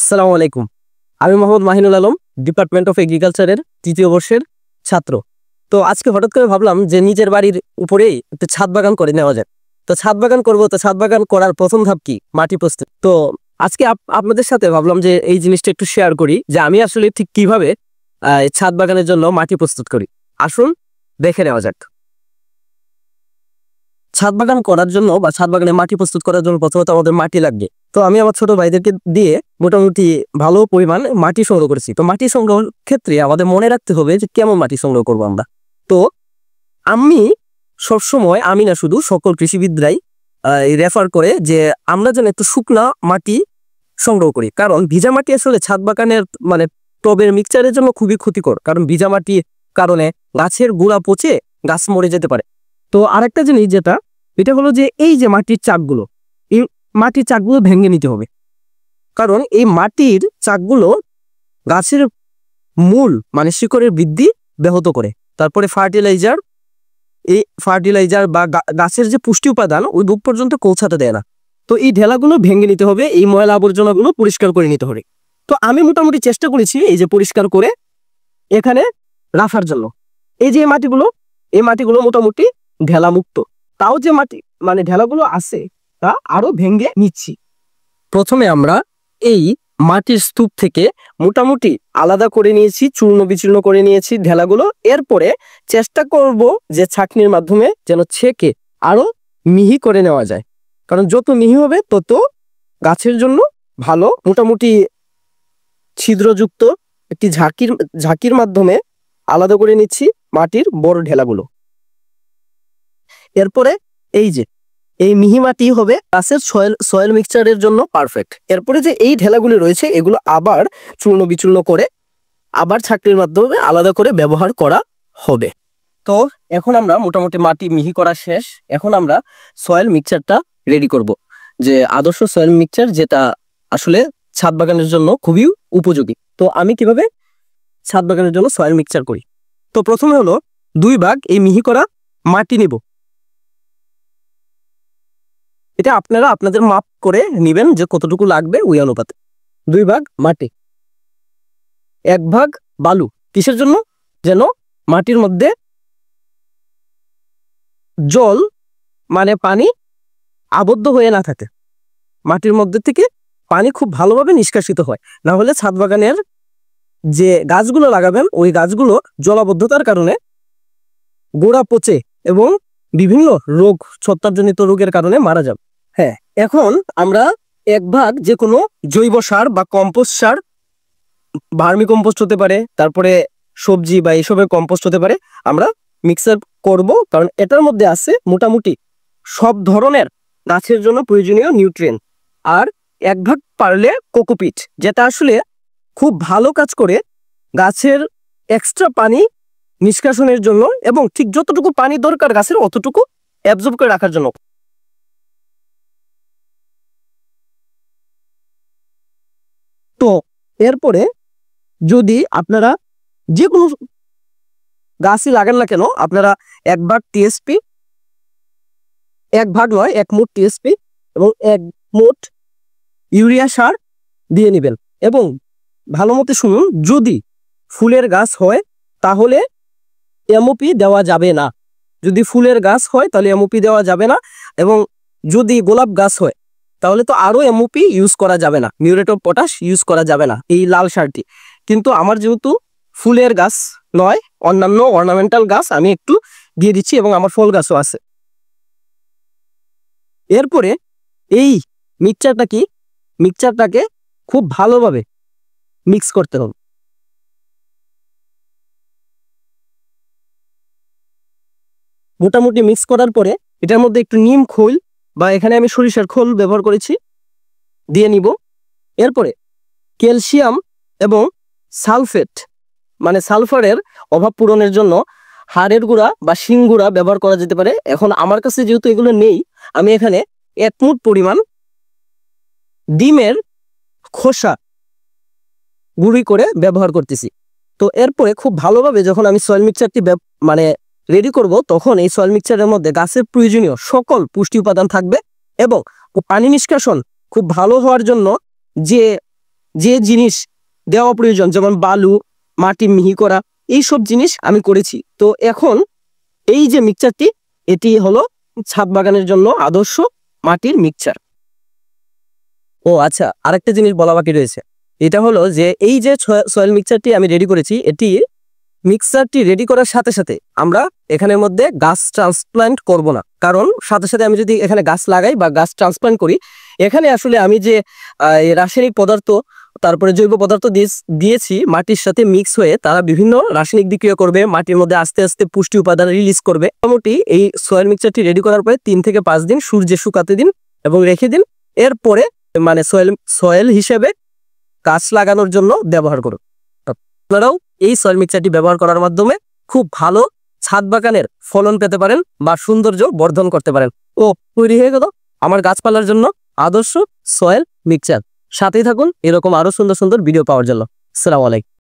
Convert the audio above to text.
আসসালামু আলাইকুম। আমি মোহাম্মদ মাহিনুল আলম, ডিপার্টমেন্ট অফ এগ্রিকালচারের তৃতীয় বর্ষের ছাত্র। তো আজকে হঠাৎ করে ভাবলাম যে নিজের বাড়ির উপরেই একটু ছাদ বাগান করে নেওয়া যায়। তো ছাদ বাগান করব, তো ছাদ বাগান করার প্রথম ধাপ কি? মাটি প্রস্তুত। তো আজকে আপনাদের সাথে ভাবলাম যে এই জিনিসটা একটু শেয়ার করি যে আমি আসলে ঠিক কিভাবে এই ছাদ বাগানের জন্য মাটি প্রস্তুত করি। আসুন দেখে নেওয়া যাক। ছাদ বাগান করার জন্য বা ছাদ বাগানে মাটি প্রস্তুত করার জন্য প্রথমত আমাদের মাটি লাগবে। তো আমি আমার ছোট ভাইদেরকে দিয়ে মোটামুটি ভালো পরিমাণ মাটি সংগ্রহ করেছি। তো মাটি সংগ্রহের ক্ষেত্রে আমাদের মনে রাখতে হবে যে কেমন মাটি সংগ্রহ করবো আমরা। তো আমি সবসময়, আমি না শুধু, সকল কৃষিবিদরাই রেফার করে যে আমরা যেন একটু শুকনা মাটি সংগ্রহ করি, কারণ ভিজা মাটি আসলে ছাদ বাগানের মানে টবের মিক্সচারের জন্য খুবই ক্ষতিকর, কারণ ভিজা মাটির কারণে গাছের গোড়া পচে গাছ মরে যেতে পারে। তো আরেকটা জিনিস যেটা, এটা হলো যে এই যে মাটির চাকগুলো, এই মাটির চাকগুলো ভেঙে নিতে হবে, কারণ এই মাটির চাকগুলো গাছের মূল মানে শিকড়ের বৃদ্ধি ব্যাহত করে। তারপরে ফার্টিলাইজার বা গাছের যে পুষ্টি উপাদান ওই বুক পর্যন্ত পৌঁছাতে দেয় না। তো এই ঢেলাগুলো ভেঙে নিতে হবে, এই ময়লা আবর্জনাগুলো পরিষ্কার করে নিতে হবে। তো আমি মোটামুটি চেষ্টা করেছি এই যে পরিষ্কার করে এখানে রাখার জন্য। এই যে এই মাটিগুলো মোটামুটি ঢেলা মুক্ত। তাও যে মাটি মানে ঢেলাগুলো আছে তা আরো ভেঙে নিচ্ছি। প্রথমে আমরা এই মাটির স্তূপ থেকে মোটামুটি আলাদা করে নিয়েছি, চূর্ণ বিচূর্ণ করে নিয়েছি ঢেলাগুলো। এরপরে চেষ্টা করব যে ছাঁকনির মাধ্যমে যেন ছেঁকে আরো মিহি করে নেওয়া যায়, কারণ যত মিহি হবে তত গাছের জন্য ভালো। মোটামুটি ছিদ্রযুক্ত একটি ঝাঁকির মাধ্যমে আলাদা করে নিচ্ছি মাটির বড় ঢেলাগুলো। এরপরে এই মিহি মাটি হবে গাছের সয়েল মিক্সচারের জন্য পারফেক্ট। এরপরে যে এই ঢেলাগুলি রয়েছে এগুলো আবার চূর্ণ বিচূর্ণ করে আবার ছাঁকনির মাধ্যমে আলাদা করে ব্যবহার করা হবে। তো এখন আমরা মোটামুটি মাটি মিহি করা শেষ। এখন আমরা সয়েল মিক্সচারটা রেডি করব, যে আদর্শ সয়েল মিক্সচার যেটা আসলে ছাদ বাগানের জন্য খুবই উপযোগী। তো আমি কিভাবে ছাদ বাগানের জন্য সয়েল মিক্সচার করি। তো প্রথমে হলো 2 ভাগ এই মিহি করা মাটি নিব। এটা আপনারা আপনাদের মাপ করে নেবেন যে কতটুকু লাগবে ওই অনুপাতে। 2 ভাগ মাটি, 1 ভাগ বালু। কিসের জন্য? যেন মাটির মধ্যে জল মানে পানি আবদ্ধ হয়ে না থাকে, মাটির মধ্যে থেকে পানি খুব ভালোভাবে নিষ্কাশিত হয়। না হলে ছাদ বাগানের যে গাছগুলো লাগাবেন ওই গাছগুলো জলাবদ্ধতার কারণে গোড়া পচে এবং বিভিন্ন রোগ, ছত্রাকজনিত রোগের কারণে মারা যাবে। হ্যাঁ, এখন আমরা 1 ভাগ যে কোনো জৈব সার বা কম্পোস্ট সার, ভার্মি কম্পোস্ট হতে পারে, তারপরে সবজি বা এইসবের কম্পোস্ট হতে পারে, আমরা মিক্সার করব, কারণ এটার মধ্যে আছে মোটামুটি সব ধরনের গাছের জন্য প্রয়োজনীয় নিউট্রিয়েন্ট। আর 1 ভাগ পারলে কোকোপিট, যেটা আসলে খুব ভালো কাজ করে গাছের এক্সট্রা পানি নিষ্কাশনের জন্য এবং ঠিক যতটুকু পানি দরকার গাছের অতটুকু অ্যাবজর্ব করে রাখার জন্য। তো এরপরে যদি আপনারা যে কোনো গাছই লাগান না কেন, আপনারা 1 ভাগ টিএসপি, 1 ভাগ নয় 1 মুঠ টিএসপি এবং 1 মুঠ ইউরিয়া সার দিয়ে নেবেন। এবং ভালো মতো শুনুন, যদি ফুলের গাছ হয় তাহলে এমওপি দেওয়া যাবে না। যদি ফুলের গাছ হয় তাহলে এমওপি দেওয়া যাবে না, এবং যদি গোলাপ গাছ হয় তাহলে তো আরো এমওপি ইউজ করা যাবে না, মিউরেট অফ পটাশ ইউজ করা যাবে না, এই লাল সারটি। কিন্তু আমার যেহেতু ফুলের গাছ নয়, অন্যান্য অর্নামেন্টাল গাছ আমি একটু দিয়ে দিচ্ছি, এবং আমার ফল গাছও আছে। এরপরে এই মিক্সচারটাকে খুব ভালোভাবে মিক্স করতে হবে। মোটামুটি মিক্স করার পরে এটার মধ্যে একটু নিম খোল বা এখানে আমি সরিষার খোল ব্যবহার করেছি দিয়ে নিব। এরপরে ক্যালসিয়াম এবং সালফেট মানে সালফারের অভাব পূরণের জন্য হাড়ের গুঁড়া বা শিং গুঁড়া ব্যবহার করা যেতে পারে। এখন আমার কাছে যেহেতু এগুলো নেই, আমি এখানে 1 মুঠ পরিমাণ ডিমের খোসা গুঁড়ি করে ব্যবহার করতেছি। তো এরপরে খুব ভালোভাবে যখন আমি সয়েল মিক্সচারটি মানে রেডি করব, তখন এই সয়েল মিক্সচারের মধ্যে গাছের প্রয়োজনীয় সকল পুষ্টি উপাদান থাকবে, এবং পানি নিষ্কাশন খুব ভালো হওয়ার জন্য যে যে জিনিস দেওয়া প্রয়োজন, যেমন বালু, মাটি মিহি করা, এইসব জিনিস আমি করেছি। তো এখন এই যে মিক্সচারটি, এটি হলো ছাদ বাগানের জন্য আদর্শ মাটির মিক্সচার। ও আচ্ছা, আরেকটা জিনিস বলা বাকি রয়েছে, এটা হলো যে এই যে সয়েল মিক্সচারটি আমি রেডি করেছি, মিক্সচারটি রেডি করার সাথে সাথে আমরা এখানের মধ্যে গাছ ট্রান্সপ্লান্ট করব না। কারণ সাথে সাথে আমি যদি এখানে গাছ লাগাই বা গাছ ট্রান্সপ্লান্ট করি, এখানে আসলে আমি যে রাসায়নিক পদার্থ তারপরে জৈব পদার্থ দিয়েছি মাটির সাথে মিক্স হয়ে, তারা বিভিন্ন রাসায়নিক বিক্রিয়া করবে, মাটির মধ্যে আস্তে আস্তে পুষ্টি উপাদান রিলিজ করবে। মোটামুটি এই সয়েল মিক্সচারটি রেডি করার পরে 3 থেকে 5 দিন সূর্যে শুকাতে দিন এবং রেখে দিন। এরপরে মানে সয়েল হিসেবে গাছ লাগানোর জন্য ব্যবহার করুন। আপনারাও এই সয়েল মিক্সচারটি ব্যবহার করার মাধ্যমে খুব ভালো ছাদ বাগানের ফলন পেতে পারেন বা সৌন্দর্য বর্ধন করতে পারেন। ও তৈরি হয়ে গেল আমার গাছপালার জন্য আদর্শ সয়েল মিক্সচার। সাথেই থাকুন এরকম আরো সুন্দর সুন্দর ভিডিও পাওয়ার জন্য। আসসালামু আলাইকুম।